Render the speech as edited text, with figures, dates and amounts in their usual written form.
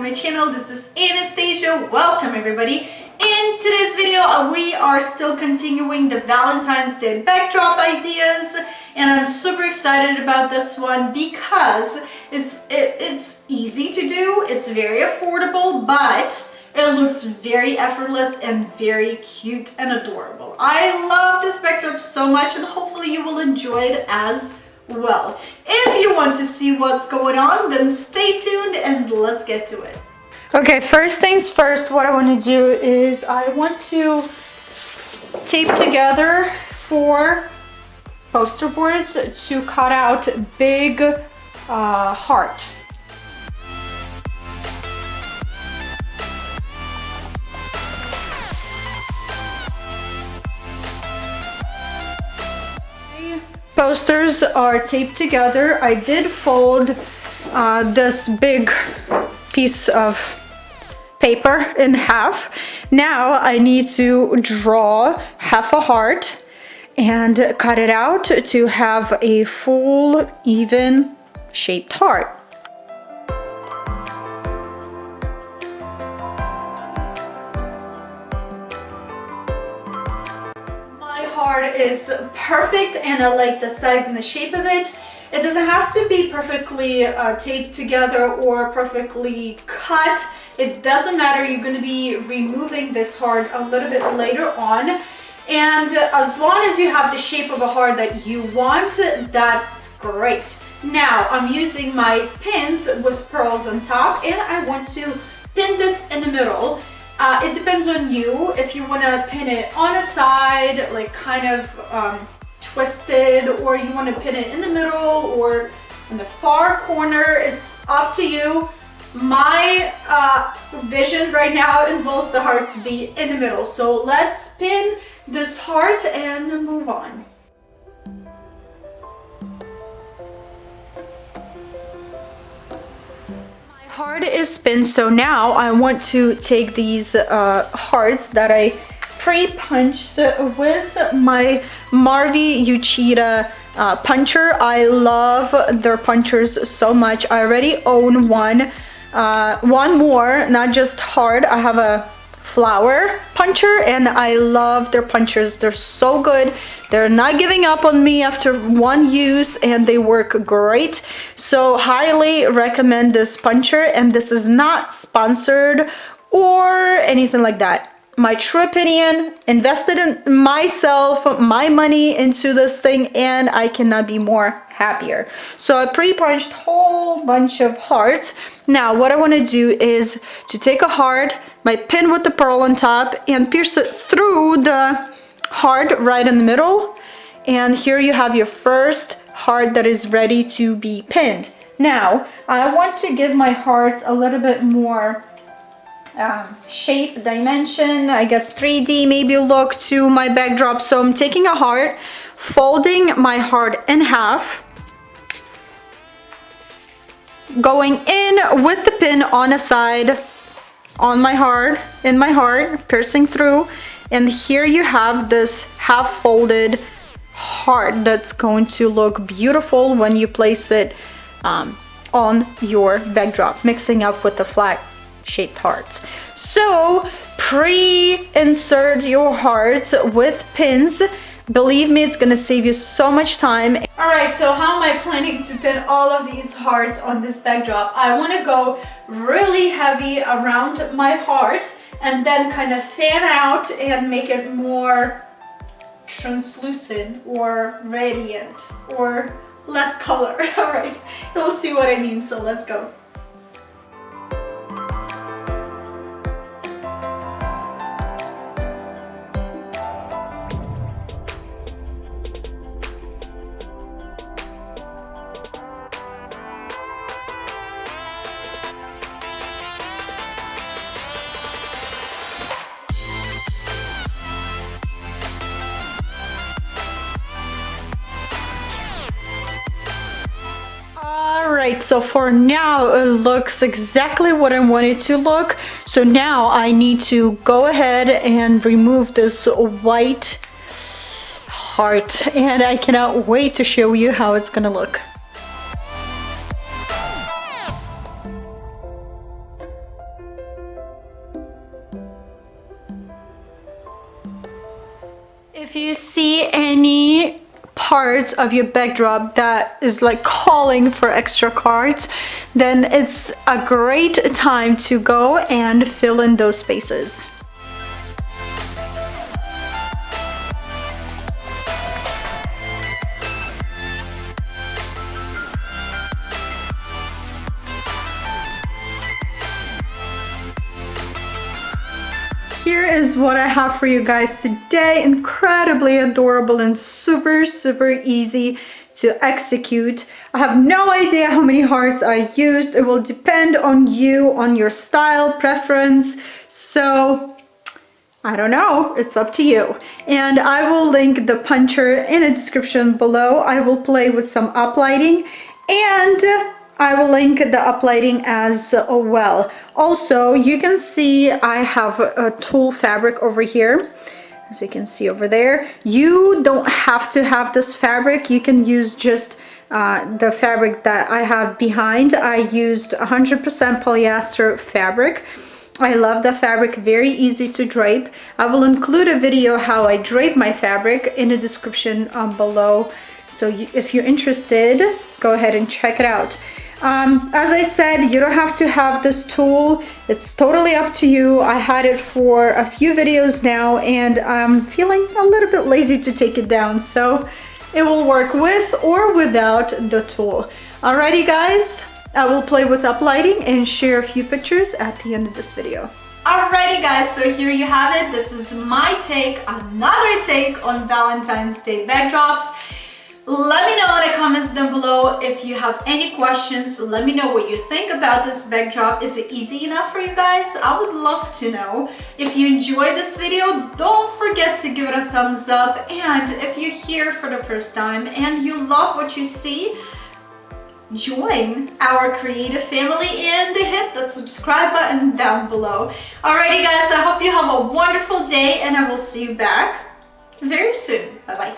my channel. This is Anastasia. Welcome everybody. In today's video, we are still continuing the Valentine's Day backdrop ideas, and I'm super excited about this one because it's easy to do, it's very affordable, but it looks very effortless and very cute and adorable. I love this backdrop so much, and hopefully you will enjoy it as well. If you want to see what's going on, then stay tuned and let's get to it. Okay, first things first, what I want to do is I want to tape together 4 poster boards to cut out big heart. Posters are taped together. I did fold this big piece of paper in half. Now I need to draw half a heart and cut it out to have a full, even shaped heart. Heart is perfect and I like the size and the shape of it. It doesn't have to be perfectly taped together or perfectly cut. It doesn't matter. You're going to be removing this heart a little bit later on, and as long as you have the shape of a heart that you want, that's great. Now I'm using my pins with pearls on top, and I want to pin this in the middle. It depends on you. If you want to pin it on a side, like kind of twisted, or you want to pin it in the middle or in the far corner, it's up to you. My vision right now involves the heart to be in the middle. So let's pin this heart and move on. Heart is pinned, so now I want to take these hearts that I pre-punched with my Marvy Uchida puncher. I love their punchers so much. I already own one more, not just heart. I have a flower puncher and I love their punchers. They're so good. They're not giving up on me after one use and they work great. So highly recommend this puncher, and this is not sponsored or anything like that. My true opinion, invested in myself, my money into this thing, and I cannot be more happier. So I pre-punched a whole bunch of hearts. Now what I want to do is to take a heart, my pin with the pearl on top, and pierce it through the heart right in the middle, and here you have your first heart that is ready to be pinned. Now I want to give my heart a little bit more shape, dimension, I guess 3D maybe look to my backdrop. So I'm taking a heart, folding my heart in half, going in with the pin on a side on my heart, in my heart, piercing through, and here you have this half folded heart that's going to look beautiful when you place it on your backdrop, mixing up with the flat shaped hearts. So pre-insert your hearts with pins. Believe me, it's gonna save you so much time. All right, so how am I planning to pin all of these hearts on this backdrop? I want to go really heavy around my heart and then kind of fan out and make it more translucent or radiant or less color. All right, you'll see what I mean, so let's go. Alright, so for now it looks exactly what I want it to look. So now I need to go ahead and remove this white heart, and I cannot wait to show you how it's gonna look. If you see any parts of your backdrop that is like calling for extra cards, then it's a great time to go and fill in those spaces. Here is what I have for you guys today. Incredibly adorable and super easy to execute. I have no idea how many hearts I used. It will depend on you, on your style preference. So I don't know, it's up to you. And I will link the puncher in the description below. I will play with some uplighting, and I will link the uplighting as well. Also, you can see I have a tulle fabric over here. As you can see over there, you don't have to have this fabric. You can use just the fabric that I have behind. I used 100% polyester fabric. I love the fabric, very easy to drape. I will include a video how I drape my fabric in the description below. So if you're interested, go ahead and check it out. As I said, you don't have to have this tulle. It's totally up to you. I had it for a few videos now, and I'm feeling a little bit lazy to take it down, so it will work with or without the tulle. Alrighty guys, I will play with uplighting and share a few pictures at the end of this video. Alrighty guys, so here you have it. This is my take, another take on Valentine's Day backdrops. Let me know in the comments down below if you have any questions. Let me know what you think about this backdrop. Is it easy enough for you guys? I would love to know. If you enjoyed this video, don't forget to give it a thumbs up. And if you're here for the first time and you love what you see, join our creative family and hit that subscribe button down below. Alrighty guys, I hope you have a wonderful day, and I will see you back very soon. Bye bye.